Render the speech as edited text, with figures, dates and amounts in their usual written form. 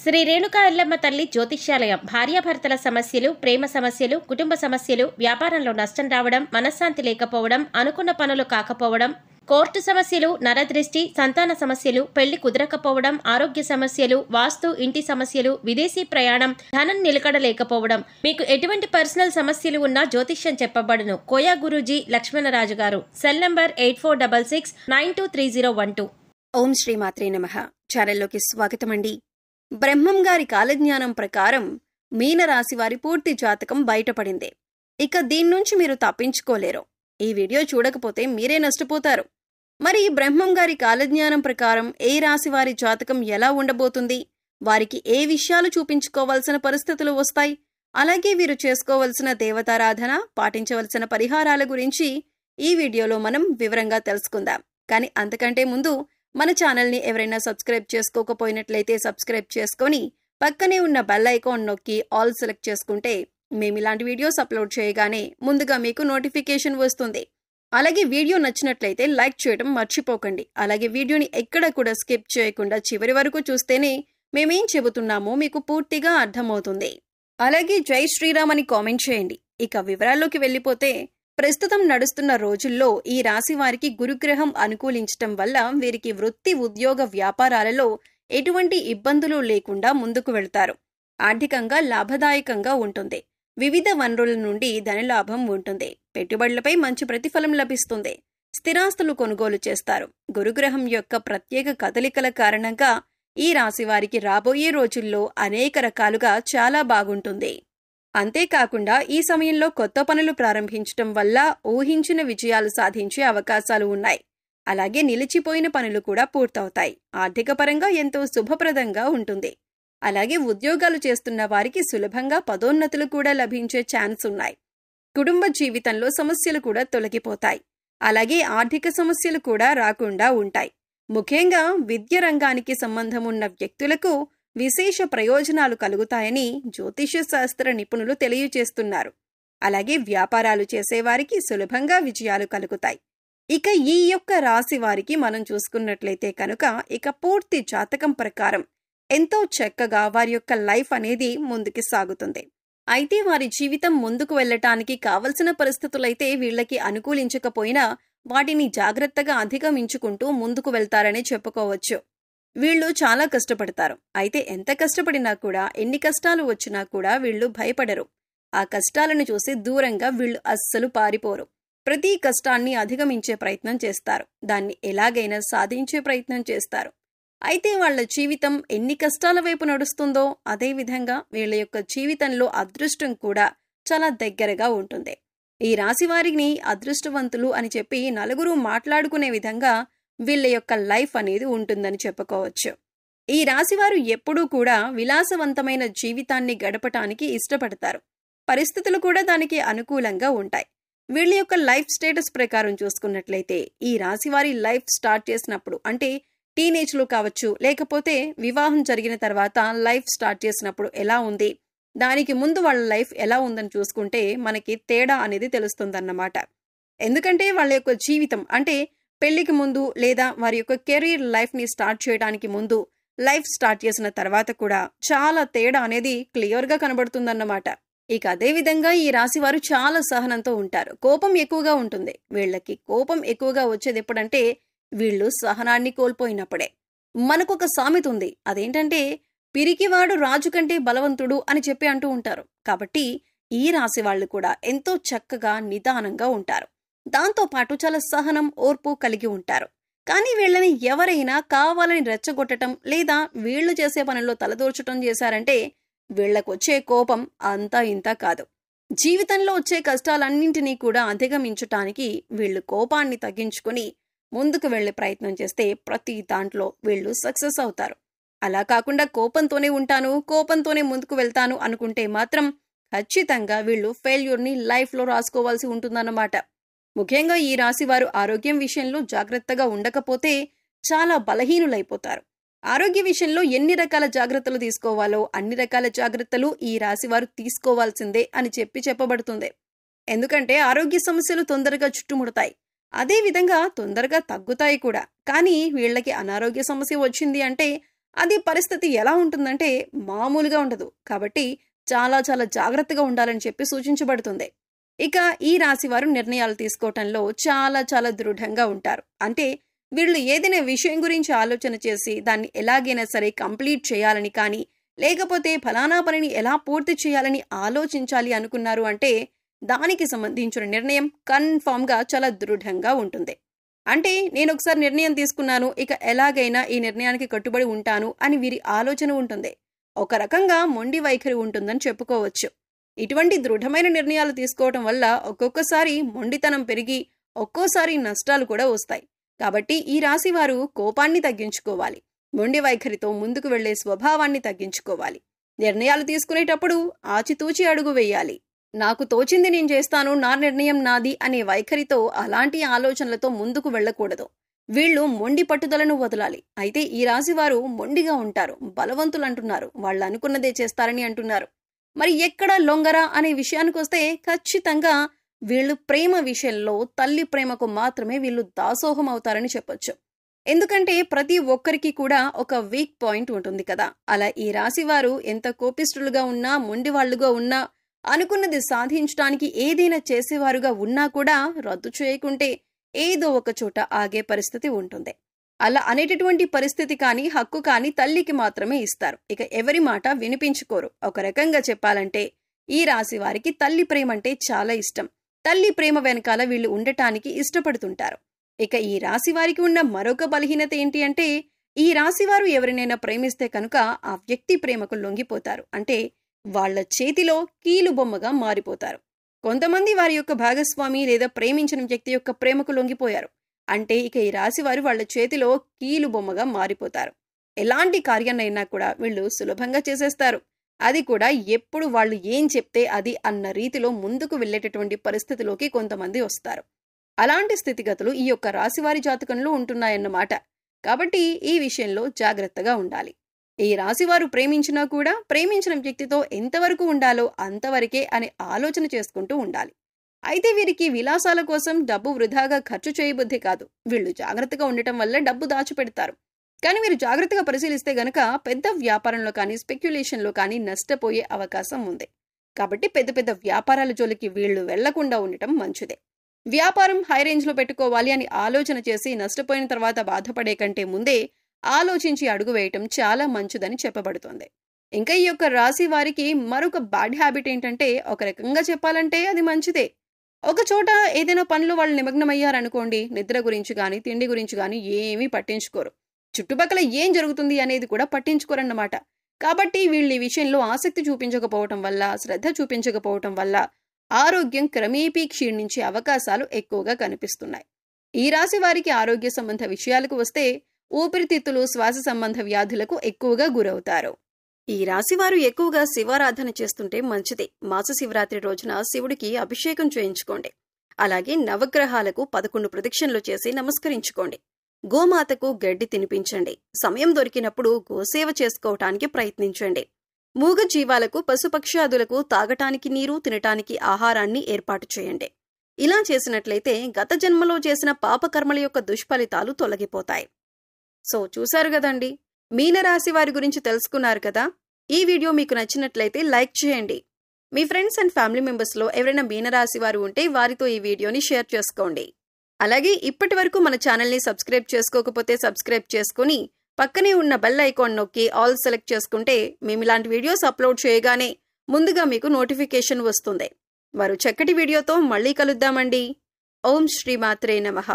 శ్రీ రేణుకా ఎల్లమ్మ తల్లి జ్యోతిష్యాలయం. భార్యాభర్తల సమస్యలు, ప్రేమ సమస్యలు, కుటుంబ సమస్యలు, వ్యాపారంలో నష్టం రావడం, మనశ్శాంతి లేకపోవడం, అనుకున్న పనులు కాకపోవడం, కోర్టు సమస్యలు, నరదృష్టి, సంతాన సమస్యలు, పెళ్లి కుదరకపోవడం, ఆరోగ్య సమస్యలు, వాస్తు, ఇంటి సమస్యలు, విదేశీ ప్రయాణం, ధనం నిలకడలేకపోవడం, మీకు ఎటువంటి పర్సనల్ సమస్యలు ఉన్నా జ్యోతిష్యం చెప్పబడును. కోయా గురూజీ లక్ష్మణరాజు గారు. Cell number 8466923012. ఓం శ్రీ మాత్రే నమః. ఛానల్లోకి స్వాగతమండి. బ్రహ్మం గారి కాలజ్ఞానం ప్రకారం మీనరాశి వారి పూర్తి జాతకం బయటపడింది. ఇక దీని నుంచి మీరు తప్పించుకోలేరు. ఈ వీడియో చూడకపోతే మీరే నష్టపోతారు. మరి బ్రహ్మం గారి కాలజ్ఞానం ప్రకారం ఏ రాశి వారి జాతకం ఎలా ఉండబోతుంది, వారికి ఏ విషయాలు చూపించుకోవాల్సిన పరిస్థితులు వస్తాయి, అలాగే వీరు చేసుకోవలసిన దేవతారాధన, పాటించవలసిన పరిహారాల గురించి ఈ వీడియోలో మనం వివరంగా తెలుసుకుందాం. కానీ అంతకంటే ముందు మన ఛానల్ని ఎవరైనా సబ్స్క్రైబ్ చేసుకోకపోయినట్లయితే సబ్స్క్రైబ్ చేసుకొని పక్కనే ఉన్న బెల్ ఐకాన్ నొక్కి ఆల్ సెలెక్ట్ చేసుకుంటే మేము ఇలాంటి వీడియోస్ అప్లోడ్ చేయగానే ముందుగా మీకు నోటిఫికేషన్ వస్తుంది. అలాగే వీడియో నచ్చినట్లయితే లైక్ చేయడం మర్చిపోకండి. అలాగే వీడియోని ఎక్కడ కూడా స్కిప్ చేయకుండా చివరి వరకు చూస్తేనే మేమేం చెబుతున్నామో మీకు పూర్తిగా అర్థమవుతుంది. అలాగే జై శ్రీరామ్ అని కామెంట్ చేయండి. ఇక వివరాల్లోకి వెళ్ళిపోతే, ప్రస్తుతం నడుస్తున్న రోజుల్లో ఈ రాశి వారికి గురుగ్రహం అనుకూలించటం వల్ల వీరికి వృత్తి, ఉద్యోగ, వ్యాపారాలలో ఎటువంటి ఇబ్బందులు లేకుండా ముందుకు వెళ్తారు. ఆర్థికంగా లాభదాయకంగా ఉంటుంది. వివిధ వనరుల నుండి ధనలాభం ఉంటుంది. పెట్టుబడులపై మంచి ప్రతిఫలం లభిస్తుంది. స్థిరాస్తులు కొనుగోలు చేస్తారు. గురుగ్రహం యొక్క ప్రత్యేక కదలికల కారణంగా ఈ రాశి వారికి రాబోయే రోజుల్లో అనేక రకాలుగా చాలా బాగుంటుంది. అంతేకాకుండా ఈ సమయంలో కొత్త పనులు ప్రారంభించటం వల్ల ఊహించిన విజయాలు సాధించే అవకాశాలు ఉన్నాయి. అలాగే నిలిచిపోయిన పనులు కూడా పూర్తవుతాయి. ఆర్థిక పరంగా ఎంతో శుభప్రదంగా ఉంటుంది. అలాగే ఉద్యోగాలు చేస్తున్న వారికి సులభంగా పదోన్నతులు కూడా లభించే ఛాన్స్ ఉన్నాయి. కుటుంబ జీవితంలో సమస్యలు కూడా తొలగిపోతాయి. అలాగే ఆర్థిక సమస్యలు కూడా రాకుండా ఉంటాయి. ముఖ్యంగా విద్య రంగానికి సంబంధం ఉన్న వ్యక్తులకు విశేష ప్రయోజనాలు కలుగుతాయని జ్యోతిష శాస్త్ర నిపుణులు తెలియజేస్తున్నారు. అలాగే వ్యాపారాలు చేసేవారికి సులభంగా విజయాలు కలుగుతాయి. ఇక ఈ యొక్క రాశి వారికి మనం చూసుకున్నట్లయితే కనుక ఇక పూర్తి జాతకం ప్రకారం ఎంతో చక్కగా వారి యొక్క లైఫ్ అనేది ముందుకు సాగుతుంది. అయితే వారి జీవితం ముందుకు వెళ్ళటానికి కావలసిన పరిస్థితులైతే వీళ్ళకి అనుకూలించకపోయినా వాటిని జాగ్రత్తగా అధిగమించుకుంటూ ముందుకు వెళ్తారని చెప్పుకోవచ్చు. వీళ్ళు చాలా కష్టపడతారు. అయితే ఎంత కష్టపడినా కూడా, ఎన్ని కష్టాలు వచ్చినా కూడా వీళ్ళు భయపడరు. ఆ కష్టాలను చూసి దూరంగా వీళ్ళు అస్సలు పారిపోరు. ప్రతి కష్టాన్ని అధిగమించే ప్రయత్నం చేస్తారు. దాన్ని ఎలాగైనా సాధించే ప్రయత్నం చేస్తారు. అయితే వాళ్ల జీవితం ఎన్ని కష్టాల వైపు నడుస్తుందో అదేవిధంగా వీళ్ళ యొక్క జీవితంలో అదృష్టం కూడా చాలా దగ్గరగా ఉంటుంది. ఈ రాశి వారిని అదృష్టవంతులు అని చెప్పి నలుగురు మాట్లాడుకునే విధంగా వీళ్ళ యొక్క లైఫ్ అనేది ఉంటుందని చెప్పుకోవచ్చు. ఈ రాశివారు ఎప్పుడూ కూడా విలాసవంతమైన జీవితాన్ని గడపటానికి ఇష్టపడతారు. పరిస్థితులు కూడా దానికి అనుకూలంగా ఉంటాయి. వీళ్ళ యొక్క లైఫ్ స్టేటస్ ప్రకారం చూసుకున్నట్లయితే ఈ రాశివారి లైఫ్ స్టార్ట్ చేసినప్పుడు, అంటే టీనేజ్లో కావచ్చు, లేకపోతే వివాహం జరిగిన తర్వాత లైఫ్ స్టార్ట్ చేసినప్పుడు ఎలా ఉంది, దానికి ముందు వాళ్ళ లైఫ్ ఎలా ఉందని చూసుకుంటే మనకి తేడా అనేది తెలుస్తుందన్నమాట. ఎందుకంటే వాళ్ళ యొక్క జీవితం, అంటే పెళ్లికి ముందు లేదా వారి యొక్క కెరీర్ లైఫ్ ని స్టార్ట్ చేయడానికి ముందు, లైఫ్ స్టార్ట్ చేసిన తర్వాత కూడా చాలా తేడా అనేది క్లియర్ గా కనబడుతుందన్నమాట. ఇక అదే విధంగా ఈ రాశి వారు చాలా సహనంతో ఉంటారు. కోపం ఎక్కువగా ఉంటుంది. వీళ్ళకి కోపం ఎక్కువగా వచ్చేది ఎప్పుడంటే వీళ్ళు సహనాన్ని కోల్పోయినప్పుడే. మనకొక సామెత ఉంది. అదేంటంటే పిరికివాడు రాజు కంటే బలవంతుడు అని చెప్పి అంటూ ఉంటారు. కాబట్టి ఈ రాశి వాళ్ళు కూడా ఎంతో చక్కగా నిదానంగా ఉంటారు. దాంతోపాటు చాలా సహనం, ఓర్పు కలిగి ఉంటారు. కానీ వీళ్ళని ఎవరైనా కావాలని రెచ్చగొట్టడం లేదా వీళ్లు చేసే పనుల్లో తలదూర్చడం చేశారంటే వీళ్లకొచ్చే కోపం అంతా ఇంతా కాదు. జీవితంలో వచ్చే కష్టాలన్నింటినీ కూడా అధిగమించటానికి వీళ్ళు కోపాన్ని తగ్గించుకుని ముందుకు వెళ్లే ప్రయత్నం చేస్తే ప్రతి దాంట్లో వీళ్ళు సక్సెస్ అవుతారు. అలా కాకుండా కోపంతోనే ఉంటాను, కోపంతోనే ముందుకు వెళ్తాను అనుకుంటే మాత్రం ఖచ్చితంగా వీళ్ళు ఫెయిల్యూర్ని లైఫ్లో రాసుకోవాల్సి ఉంటుందన్నమాట. ముఖ్యంగా ఈ రాశి వారు ఆరోగ్యం విషయంలో జాగ్రత్తగా ఉండకపోతే చాలా బలహీనులైపోతారు. ఆరోగ్య విషయంలో ఎన్ని రకాల జాగ్రత్తలు తీసుకోవాలో అన్ని రకాల జాగ్రత్తలు ఈ రాశి వారు తీసుకోవాల్సిందే అని చెప్పబడుతుంది. ఎందుకంటే ఆరోగ్య సమస్యలు తొందరగా చుట్టుముడతాయి. అదే విధంగా తొందరగా తగ్గుతాయి కూడా. కానీ వీళ్ళకి అనారోగ్య సమస్య వచ్చింది అంటే అది పరిస్థితి ఎలా ఉంటుందంటే మామూలుగా ఉండదు. కాబట్టి చాలా చాలా జాగ్రత్తగా ఉండాలని చెప్పి సూచించబడుతుంది. ఇక ఈ రాశి వారు నిర్ణయాలు తీసుకోవటంలో చాలా చాలా దృఢంగా ఉంటారు. అంటే వీళ్ళు ఏదైనా విషయం గురించి ఆలోచన చేసి దాన్ని ఎలాగైనా సరే కంప్లీట్ చేయాలని కానీ, లేకపోతే ఫలానా పనిని ఎలా పూర్తి చేయాలని ఆలోచించాలి అనుకున్నారు అంటే దానికి సంబంధించిన నిర్ణయం కన్ఫామ్గా చాలా దృఢంగా ఉంటుంది. అంటే నేను ఒకసారి నిర్ణయం తీసుకున్నాను, ఇక ఎలాగైనా ఈ నిర్ణయానికి కట్టుబడి ఉంటాను అని వీరి ఆలోచన ఉంటుంది. ఒక రకంగా మొండి వైఖరి ఉంటుందని చెప్పుకోవచ్చు. ఇటువంటి దృఢమైన నిర్ణయాలు తీసుకోవటం వల్ల ఒక్కొక్కసారి మొండితనం పెరిగి ఒక్కోసారి నష్టాలు కూడా వస్తాయి. కాబట్టి ఈ రాశి వారు కోపాన్ని తగ్గించుకోవాలి. మొండి వైఖరితో ముందుకు వెళ్లే స్వభావాన్ని తగ్గించుకోవాలి. నిర్ణయాలు తీసుకునేటప్పుడు ఆచితూచి అడుగు వేయాలి. నాకు తోచింది నేను చేస్తాను, నా నిర్ణయం నాది అనే వైఖరితో అలాంటి ఆలోచనలతో ముందుకు వెళ్లకూడదు. వీళ్ళు మొండి పట్టుదలను వదలాలి. అయితే ఈ రాశి వారు మొండిగా ఉంటారు, బలవంతులు అంటున్నారు, వాళ్ళు అనుకున్నదే చేస్తారని అంటున్నారు. మరి ఎక్కడ లొంగరా అనే విషయానికొస్తే ఖచ్చితంగా వీళ్ళు ప్రేమ విషయంలో తల్లి ప్రేమకు మాత్రమే వీళ్ళు దాసోహం అవుతారని చెప్పొచ్చు. ఎందుకంటే ప్రతి ఒక్కరికి కూడా ఒక వీక్ పాయింట్ ఉంటుంది కదా. అలా ఈ రాశి వారు ఎంత కోపిష్ఠులుగా ఉన్నా, మొండివాళ్లుగా ఉన్నా, అనుకున్నది సాధించడానికి ఏదైనా చేసేవారుగా ఉన్నా కూడా రద్దు చేయకుంటే ఏదో ఒక చోట ఆగే పరిస్థితి ఉంటుంది. అలా అనేటటువంటి పరిస్థితి కానీ, హక్కు కానీ తల్లికి మాత్రమే ఇస్తారు. ఇక ఎవరి మాట వినిపించుకోరు. ఒక రకంగా చెప్పాలంటే ఈ రాశి వారికి తల్లి ప్రేమ అంటే చాలా ఇష్టం. తల్లి ప్రేమ వెనకాల వీళ్ళు ఉండటానికి ఇష్టపడుతుంటారు. ఇక ఈ రాశి వారికి ఉన్న మరొక బలహీనత ఏంటి అంటే, ఈ రాశి వారు ఎవరినైనా ప్రేమిస్తే కనుక ఆ వ్యక్తి ప్రేమకు లొంగిపోతారు. అంటే వాళ్ల చేతిలో కీలు బొమ్మగా మారిపోతారు. కొంతమంది వారి యొక్క భాగస్వామి లేదా ప్రేమించిన వ్యక్తి యొక్క ప్రేమకు లొంగిపోయారు అంటే ఇక ఈ రాశి వారు వాళ్ల చేతిలో కీలు బొమ్మగా మారిపోతారు. ఎలాంటి కార్యాన్నైనా కూడా వీళ్ళు సులభంగా చేసేస్తారు. అది కూడా ఎప్పుడు వాళ్ళు ఏం చెప్తే అది అన్న రీతిలో ముందుకు వెళ్లేటటువంటి పరిస్థితిలోకి కొంతమంది వస్తారు. అలాంటి స్థితిగతులు ఈ యొక్క రాశివారి జాతకంలో ఉంటున్నాయన్నమాట. కాబట్టి ఈ విషయంలో జాగ్రత్తగా ఉండాలి. ఈ రాశివారు ప్రేమించినా కూడా ప్రేమించిన వ్యక్తితో ఎంతవరకు ఉండాలో అంతవరకే అనే ఆలోచన చేసుకుంటూ ఉండాలి. అయితే వీరికి విలాసాల కోసం డబ్బు వృధాగా ఖర్చు చేయబుద్ధి కాదు. వీళ్ళు జాగ్రత్తగా ఉండటం వల్ల డబ్బు దాచిపెడతారు. కానీ మీరు జాగ్రత్తగా పరిశీలిస్తే గనక పెద్ద వ్యాపారంలో కానీ, స్పెక్యులేషన్లో కానీ నష్టపోయే అవకాశం ఉంది. కాబట్టి పెద్ద పెద్ద వ్యాపారాల జోలికి వీళ్ళు వెళ్లకుండా ఉండటం మంచిదే. వ్యాపారం హై రేంజ్లో పెట్టుకోవాలి అని ఆలోచన చేసి నష్టపోయిన తర్వాత బాధపడే కంటే ముందే ఆలోచించి అడుగు వేయటం చాలా మంచిదని చెప్పబడుతోంది. ఇంకా ఈ యొక్క రాశి వారికి మరొక బ్యాడ్ హ్యాబిట్ ఏంటంటే, ఒక రకంగా చెప్పాలంటే అది మంచిదే. ఒక చోట ఏదైనా పనిలో వాళ్ళు నిమగ్నమయ్యారనుకోండి, నిద్ర గురించి కానీ, తిండి గురించి కానీ ఏమీ పట్టించుకోరు. చుట్టుపక్కల ఏం జరుగుతుంది అనేది కూడా పట్టించుకోరన్నమాట. కాబట్టి వీళ్ళు ఈ విషయంలో ఆసక్తి చూపించకపోవటం వల్ల, శ్రద్ధ చూపించకపోవటం వల్ల ఆరోగ్యం క్రమేపీ క్షీణించే అవకాశాలు ఎక్కువగా కనిపిస్తున్నాయి. ఈ రాశి వారికి ఆరోగ్య సంబంధ విషయాలకు వస్తే ఊపిరితిత్తులు, శ్వాస సంబంధ వ్యాధులకు ఎక్కువగా గురవుతారు. ఈ రాశివారు ఎక్కువగా శివారాధన చేస్తుంటే మంచిది. మాస శివరాత్రి రోజున శివుడికి అభిషేకం చేయించుకోండి. అలాగే నవగ్రహాలకు 11 ప్రదక్షిణలు చేసి నమస్కరించుకోండి. గోమాతకు గడ్డి తినిపించండి. సమయం దొరికినప్పుడు గోసేవ చేసుకోవటానికి ప్రయత్నించండి. మూగ జీవాలకు, పశుపక్ష్యాదులకు తాగటానికి నీరు, తినటానికి ఆహారాన్ని ఏర్పాటు చేయండి. ఇలా చేసినట్లయితే గత జన్మలో చేసిన పాపకర్మల యొక్క దుష్ఫలితాలు తొలగిపోతాయి. సో చూశారు కదండి, మీనరాశి వారి గురించి తెలుసుకున్నారు కదా. ఈ వీడియో మీకు నచ్చినట్లయితే లైక్ చేయండి. మీ ఫ్రెండ్స్ అండ్ ఫ్యామిలీ మెంబర్స్లో ఎవరైనా మీనరాశి వారు ఉంటే వారితో ఈ వీడియోని షేర్ చేసుకోండి. అలాగే ఇప్పటి వరకు మన ఛానల్ని సబ్స్క్రైబ్ చేసుకోకపోతే సబ్స్క్రైబ్ చేసుకుని పక్కనే ఉన్న బెల్ ఐకాన్ నొక్కి ఆల్ సెలెక్ట్ చేసుకుంటే మేము ఇలాంటి వీడియోస్ అప్లోడ్ చేయగానే ముందుగా మీకు నోటిఫికేషన్ వస్తుంది. మరో చక్కటి వీడియోతో మళ్ళీ కలుద్దామండి. ఓం శ్రీ మాత్రే నమః.